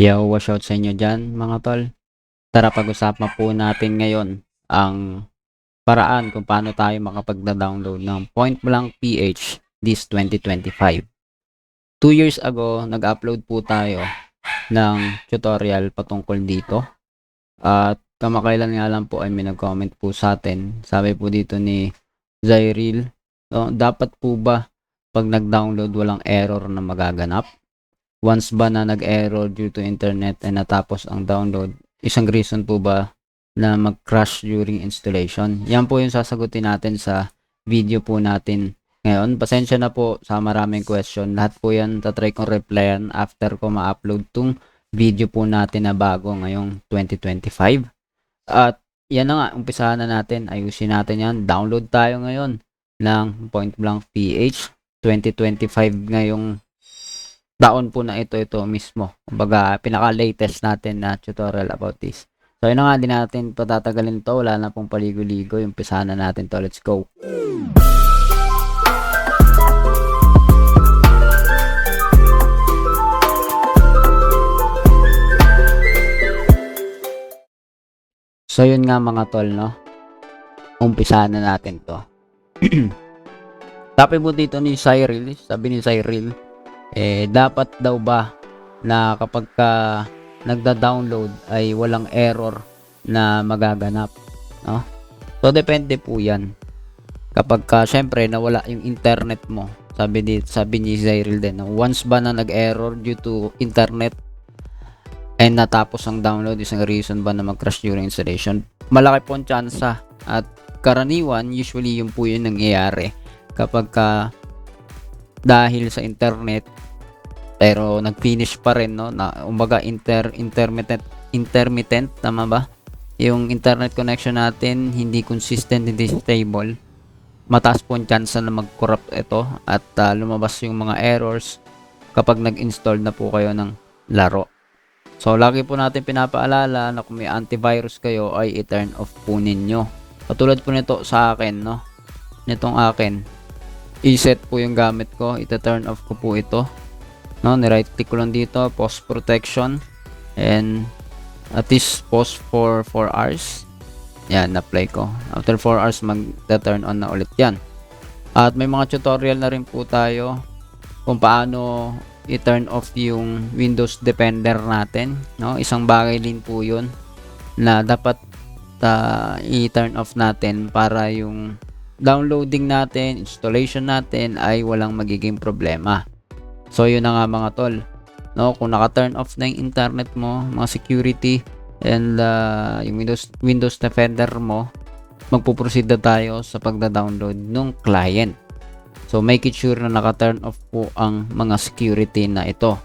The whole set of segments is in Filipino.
Yo, watch out sa inyo dyan mga tol. Tara pag-usapan po natin ngayon ang paraan kung paano tayo makapagda-download ng Point Blank PH this 2025. 2 years ago, nag-upload po tayo ng tutorial patungkol dito. At kamakailan nga lang po ay may nag-comment po sa atin. Sabi po dito ni Zyril, dapat po ba pag nag-download walang error na magaganap? Once ba na nag-error due to internet and natapos ang download, isang reason po ba na mag-crash during installation? Yan po yung sasagutin natin sa video po natin ngayon. Pasensya na po sa maraming question. Lahat po yan tatry kong replyan after ko ma-upload tong video po natin na bago ngayong 2025. At yan na nga, umpisahan na natin. Ayusin natin yan. Download tayo ngayon ng Point Blank PH 2025 ngayong taon po na ito mismo. Kumbaga, pinaka-latest natin na tutorial about this. So, yun na nga, di natin patatagalin to. Wala na pong paligo-ligo. Umpisahan na natin to. Let's go. So, yun nga mga tol, no? Umpisahan na natin to. Sabi mo dito ni Cyril, dapat daw ba na kapag nagda-download ay walang error na magaganap, no? So depende po 'yan. Kapag syempre nawala yung internet mo, sabi ni Cyril din, no? Once ba na nag-error due to internet and natapos ang download, isang reason ba na mag-crash during installation? Malaki po ang tsansa at karaniwan usually yun po yung nangyayari kapag dahil sa internet pero nag-finish pa rin, no, na umbaga intermittent, tama ba? Yung internet connection natin hindi consistent, hindi stable, mataas po ang chance na mag-corrupt ito at lumabas yung mga errors kapag nag-install na po kayo ng laro. So lagi po natin pinapaalala na kung may antivirus kayo ay i-turn off po ninyo. Katulad po nito sa akin, no, nitong akin, i-set po yung gamit ko, ita-turn off ko po ito, no, ni-right click ko lang dito, post protection, and at least post for 4 hours. Yan, na-play ko. After 4 hours, mag-turn on na ulit yan. At may mga tutorial na rin po tayo kung paano i-turn off yung Windows Defender natin, no? Isang bagay din po yun na dapat i-turn off natin para yung downloading natin, installation natin ay walang magiging problema. So yun na nga mga tol, no, kung naka-turn off na yung internet mo, mga security and yung Windows Defender mo, magpo-proceed na tayo sa pagda-download ng client. So make it sure na naka-turn off po ang mga security na ito.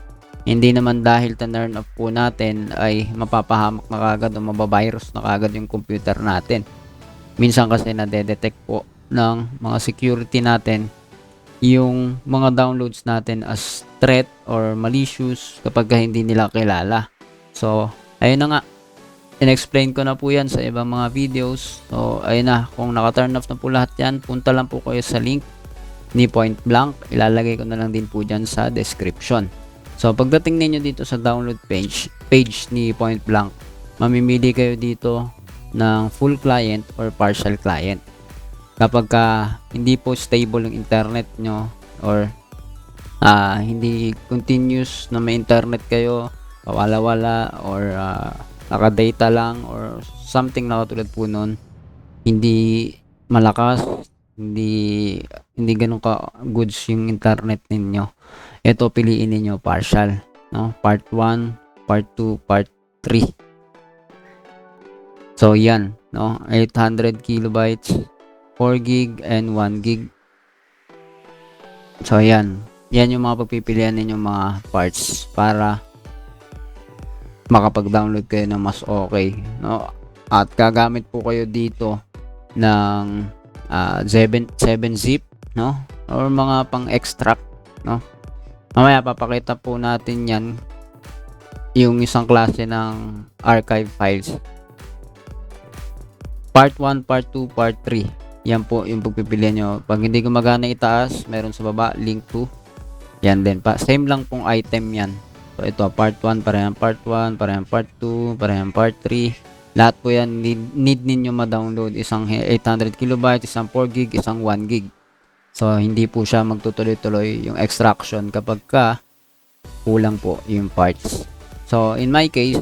Hindi naman dahil turn off po natin ay mapapahamak na kagad o mabavirus na kagad yung computer natin. Minsan kasi nadedetect po ng mga security natin yung mga downloads natin as threat or malicious kapag hindi nila kilala. So, ayun na nga. In-explain ko na po yan sa ibang mga videos. So, ayun na. Kung naka-turn off na po lahat yan, punta lang po kayo sa link ni Point Blank. Ilalagay ko na lang din po dyan sa description. So, pagdating ninyo dito sa download page ni Point Blank, mamimili kayo dito ng full client or partial client. Kapag hindi po stable yung internet nyo or hindi continuous na may internet kayo, wala or naka-data lang or something na katulad po nun, hindi malakas, hindi ganun ka goods yung internet ninyo, ito piliin niyo partial, no? Part 1, part 2, part 3. So yan, no, 800 kilobytes, 4 gig and 1 gig. So yan yung mga pagpipilian ninyong mga parts para makapag-download kayo ng mas okay, no? At gagamit po kayo dito ng 7-zip, no, or mga pang extract, no. Mamaya papakita po natin yan, yung isang klase ng archive files. Part 1, part 2, part 3. Yan po yung pagpipilian nyo. Pag hindi gumagana itaas, meron sa baba, link to. Yan din pa. Same lang pong item yan. So ito, part 1, parehang part 1, parehang part 2, parehang part 3. Lahat po yan need ninyo ma-download. Isang 800 kilobytes, isang 4 gig, isang 1 gig. So hindi po siya magtutuloy-tuloy yung extraction kapag ka kulang po yung parts. So in my case,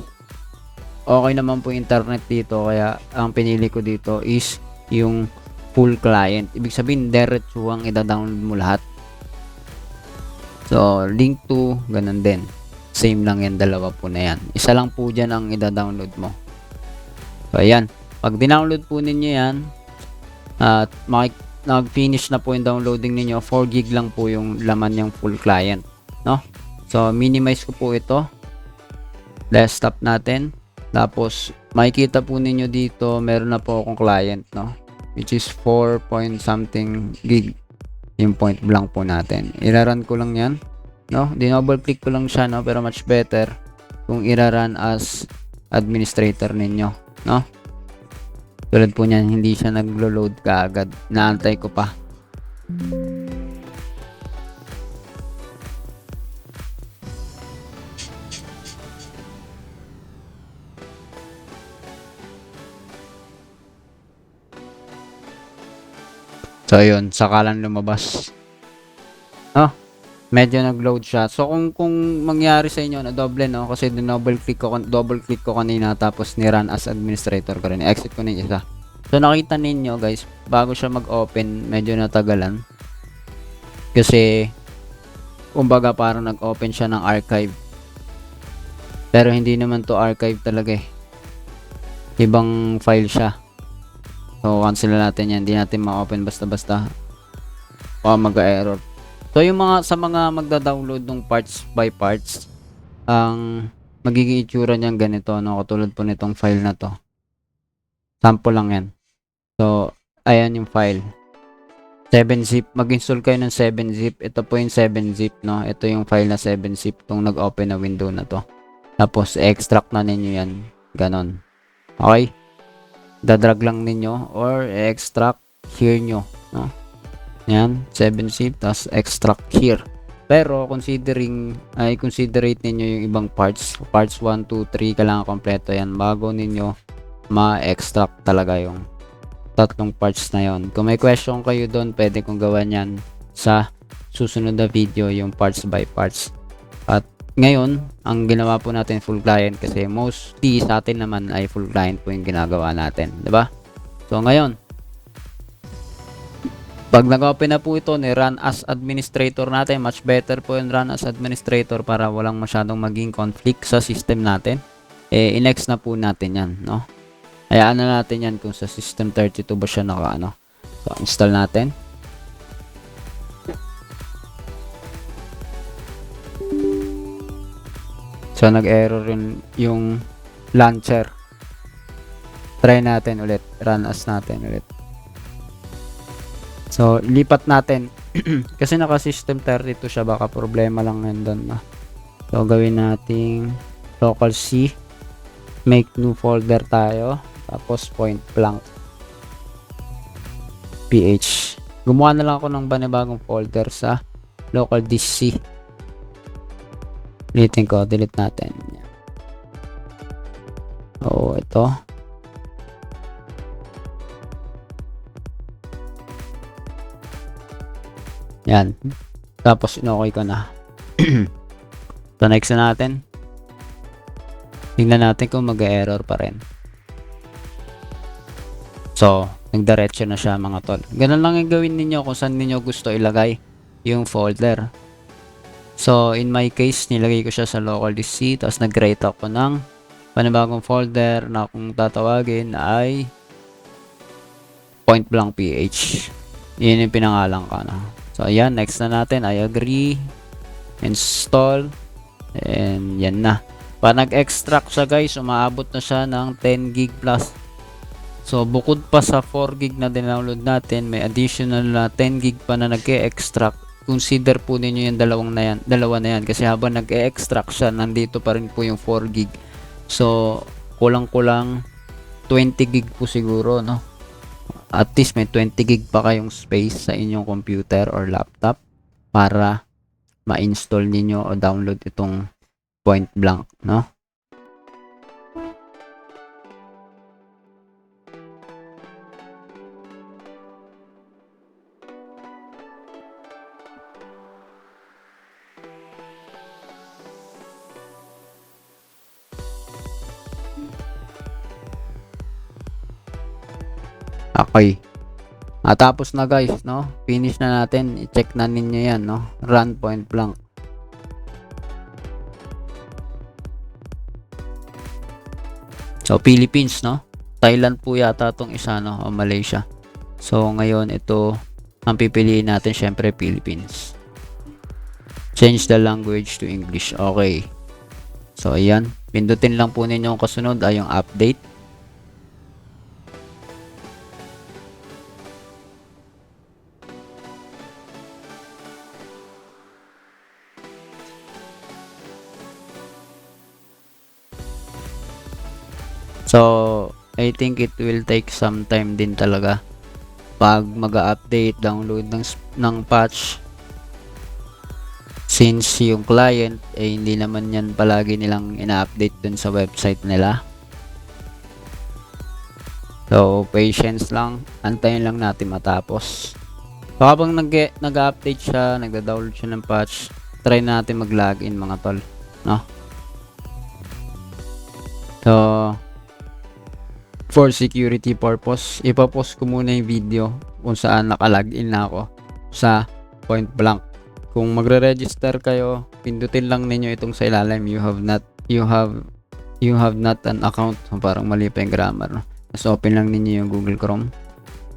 okay naman po internet dito, kaya ang pinili ko dito is yung full client. Ibig sabihin, diretsuhang ida-download mo lahat. So, link to, ganun din. Same lang yan, dalawa po na yan. Isa lang po dyan ang ida-download mo. So, ayan. Pag dinownload po ninyo yan, at nag-finish na po yung downloading ninyo, 4 gig lang po yung laman yung full client. No? So, minimize ko po ito. Desktop natin. Tapos, makikita po ninyo dito, meron na po akong client, no? Which is 4 point something gig. Yung point blank po natin. Ira-run ko lang yan. No? Dinouble click ko lang siya, no? Pero much better kung ira-run as administrator ninyo, no? Tulad po niyan, hindi siya naglo-load kaagad. Naantay ko pa. So, yun. Saka lang lumabas. No? Medyo nag-load siya. So, kung mangyari sa inyo na double, no? Kasi double click ko kanina, tapos ni-run as administrator ko rin. Exit ko na yung isa. So, nakita ninyo, guys, bago siya mag-open, medyo natagalan. Kasi, kumbaga, parang nag-open siya ng archive. Pero, hindi naman to archive talaga eh. Ibang file siya. So, cancel natin yan. Hindi natin ma-open basta-basta. O, mag-error. So, yung sa mga magda-download ng parts by parts, ang magiging itsura niyan ganito, no? Katulad po nitong file na to. Sample lang yan. So, ayan yung file. 7-zip. Mag-install kayo ng 7-zip. Ito po yung 7-zip, no? Ito yung file na 7-zip. Itong nag-open na window na to. Tapos, extract na ninyo yan. Ganon. Okay? Dadrag lang ninyo or extract here nyo, no? Yan, 7-zip, tapos extract here. Pero, considerate ninyo yung ibang parts. Parts 1, 2, 3, kailangan kompleto yan bago ninyo ma-extract talaga yung tatlong parts na yon. Kung may question kayo doon, pwede kong gawan yan sa susunod na video, yung parts by parts. At ngayon, ang ginawa po natin full client kasi mostly sa atin naman ay full client po yung ginagawa natin. Diba? So, ngayon, pag nag-open na po ito, ni-run as administrator natin, much better po yung run as administrator para walang masyadong maging conflict sa system natin. I-next na po natin yan, no? Hayaan na natin yan kung sa system 32 ba siya naka-ano. So, install natin. So, nag-error yung launcher. Try natin ulit. Run as natin ulit. So, lipat natin. Kasi naka-system 32 siya. Baka problema lang yan doon. No? So, gawin nating local C. Make new folder tayo. Tapos, point blank. PH. Gumawa na lang ako ng panibagong folder sa local disk C. Ulitin ko. Delete natin. Oo, ito. Yan. Tapos, okay ko na. So, next na natin. Tingnan natin kung mag-error pa rin. So, nagdiretso na siya mga tol. Ganun lang yung gawin ninyo kung saan ninyo gusto ilagay yung folder. So, in my case, nilagay ko siya sa local disk C. Tapos, nag-create ako ng panibagong folder na kung tatawagin ay point blank PH. Yun yung pinangalan ko na. So, ayan. Next na natin. I agree. Install. And, yan na. Pag nag-extract siya, guys, umaabot na siya ng 10 gig plus. So, bukod pa sa 4 gig na dinownload natin, may additional na 10 gig pa na nag-extract. Consider po ninyo yung dalawa na yan. Kasi habang nag-extract siya, nandito pa rin po yung 4 gig. So, kulang-kulang 20 gig po siguro, no? At least may 20 gig pa kayong space sa inyong computer or laptop para ma-install ninyo o download itong point blank, no? Okay. Tapos na guys, no? Finish na natin. I-check na ninyo yan, no? Run point blank. So, Philippines, no? Thailand po yata tong isa, no? O Malaysia. So, ngayon, ito, ang pipiliin natin, syempre, Philippines. Change the language to English. Okay. So, ayan. Pindutin lang po ninyo yung kasunod ay yung update. So, I think it will take some time din talaga pag mag-update, download ng patch. Since yung client hindi naman yan palagi nilang ina-update dun sa website nila. So, patience lang. Antayin lang natin matapos. So, habang nag-update siya, nagda-download siya ng patch, try natin mag-login mga tol, no? So, for security purpose, ipapost ko muna yung video kung saan nakalagin na ako sa point blank. Kung magre-register kayo, pindutin lang ninyo itong sa ilalim, you have not an account. So, parang mali pa yung grammar, no? So, open lang ninyo yung Google Chrome.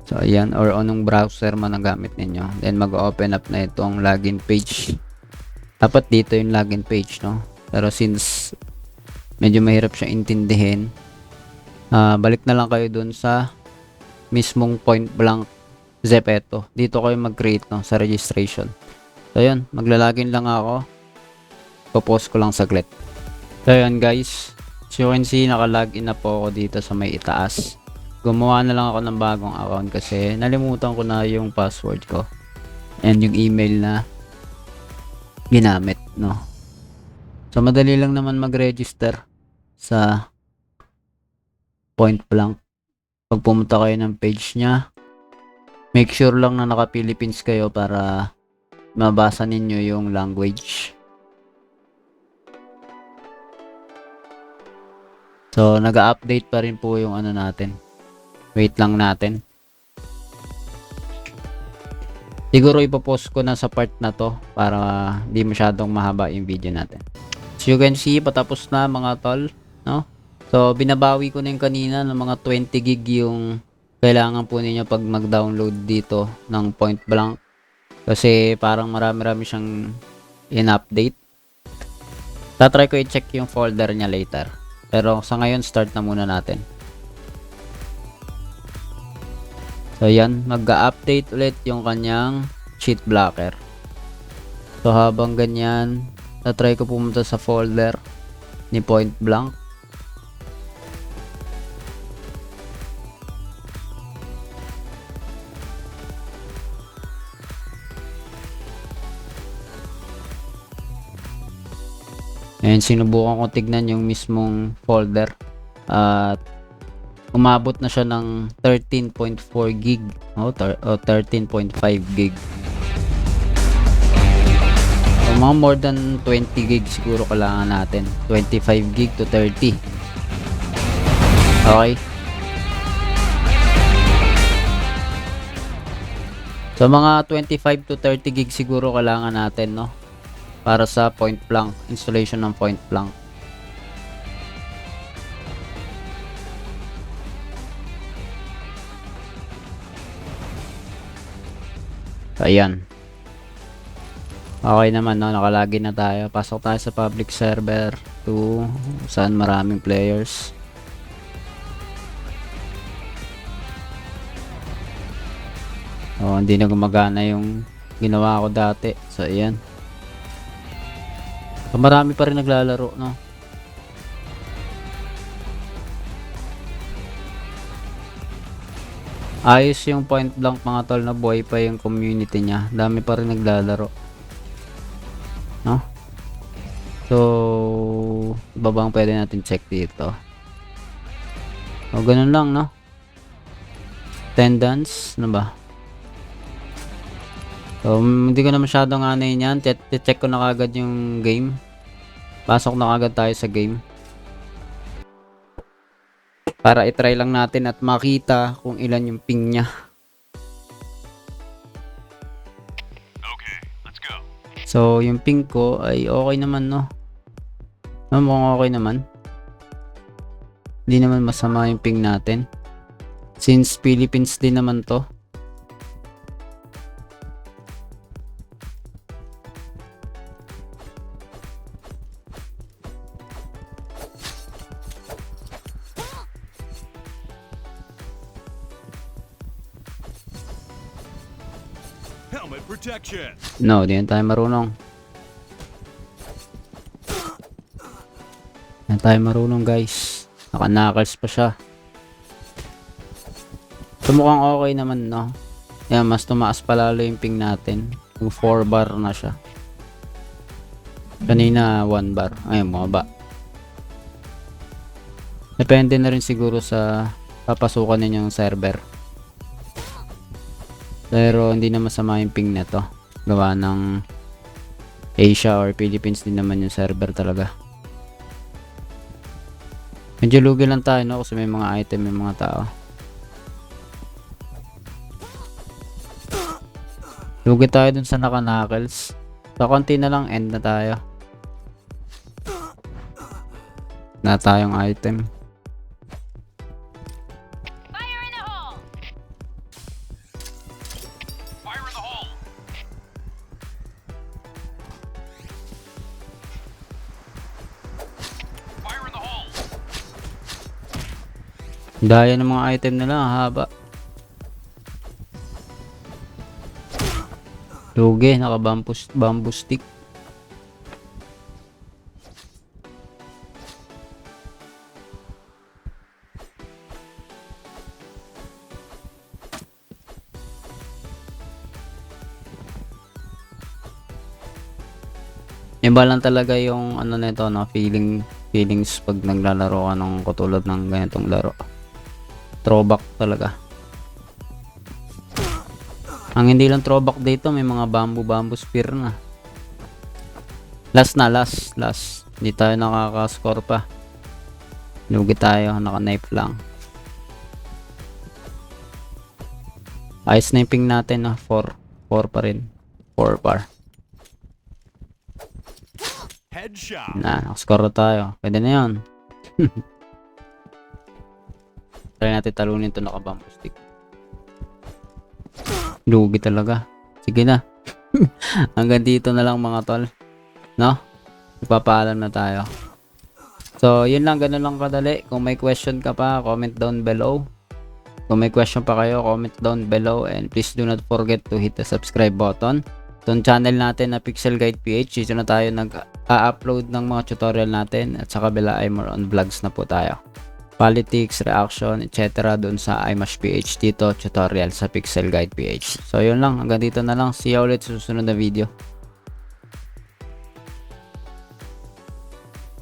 So, ayan, or anong browser man ang gamit ninyo. Then, mag-open up na itong login page. Dapat dito yung login page, no? Pero since medyo mahirap siya intindihin, balik na lang kayo dun sa mismong point blank Zepeto. Dito kayo mag-create, no, sa registration. So, yun. Maglalagin lang ako. Popost ko lang saglit. So, yun guys. As you can see, nakalagin na po ako dito sa may itaas. Gumawa na lang ako ng bagong account kasi nalimutan ko na yung password ko and yung email na ginamit, no. So, madali lang naman mag-register sa point blank. Pag pumunta kayo ng page niya, make sure lang na naka-Philippines kayo para mabasa ninyo yung language. So, nag-update pa rin po yung ano natin. Wait lang natin. Siguro ipopost ko na sa part na to para di masyadong mahaba yung video natin. So, you can see, patapos na mga tol, no? So, binabawi ko na yung kanina ng mga 20 gig yung kailangan po ninyo pag mag-download dito ng point blank. Kasi parang marami-rami siyang in-update. Tatry ko i-check yung folder niya later. Pero sa ngayon, start na muna natin. So, yan. Mag-update ulit yung kanyang cheat blocker. So, habang ganyan, tatry ko pumunta sa folder ni point blank. And sinubukan ko tignan yung mismong folder at umabot na siya ng 13.4 gig o 13.5 gig. So, mga more than 20 gig siguro kailangan natin, 25 gig to 30. Okay, so mga 25 to 30 gig siguro kailangan natin, no, para sa point blank, installation ng point blank. Ayan. Okay naman, no? Nakalagin na tayo. Pasok tayo sa public server 2 saan maraming players. Hindi na gumagana yung ginawa ko dati. So, ayan. So, marami pa rin naglalaro, no? Ayos yung point blank mga tol, na buhay pa yung community niya. Dami pa rin naglalaro, no? So, ba bang pwede natin check dito? O, ganun lang, no? Attendance, ano ba? So, hindi ko na masyadong anayin yan. Check ko na kagad yung game. Pasok na kagad tayo sa game. Para itry lang natin at makita kung ilan yung ping niya. Okay, let's go. So, yung ping ko ay okay naman, no? Mukhang okay naman. Hindi naman masama yung ping natin. Since Philippines din naman to. Helmet protection. No, di na tayo marunong. Di na tayo marunong, guys. Naka-knuckles pa siya. So, mukhang okay naman, no? Yan, mas tumaas palalo yung ping natin. Yung 4 bar na siya. Kanina 1 bar. Ayun, bumaba. Depende na rin siguro sa papasukan ninyong server. Pero hindi na masama yung ping neto. Gawa ng Asia or Philippines din naman yung server talaga. Medyo lugi lang tayo, no? Kasi may mga item yung mga tao. Lugi tayo dun sa naka-knuckles. So, konti na lang, end na tayo. Na tayong item. Fire in the hole. Fire in the hole. Fire in the hole. Daya ng mga item nila, haba. Lugi, naka-bamboo stick. Iba lang talaga yung ano nito, no, feelings pag naglalaro ka ng katulad ng ganitong laro. Throwback talaga. Ang hindi lang throwback dito, may mga bamboo spear na. Last. Hindi tayo nakaka-score pa. Lugi tayo, naka-knife lang. Ayos na yung ping natin, no? 4 pa rin. 4 bar. Headshot. Nakascore na tayo. Pwede na yun. Try natin talunin ito naka-bamboo stick. Lugi talaga. Sige na. Hanggang dito na lang mga tol. No? Ipapaalam na tayo. So, yun lang. Ganun lang kadali. Kung may question ka pa, comment down below. Kung may question pa kayo, comment down below. And please do not forget to hit the subscribe button. Itong channel natin na Pixel Guide PH, dito na tayo nag-upload ng mga tutorial natin. At sa kabila ay more on vlogs na po tayo. Politics, reaction, etc. doon sa iMash PH dito, tutorial sa Pixel Guide PH. So yun lang, hanggang dito na lang. See you ulit sa susunod na video.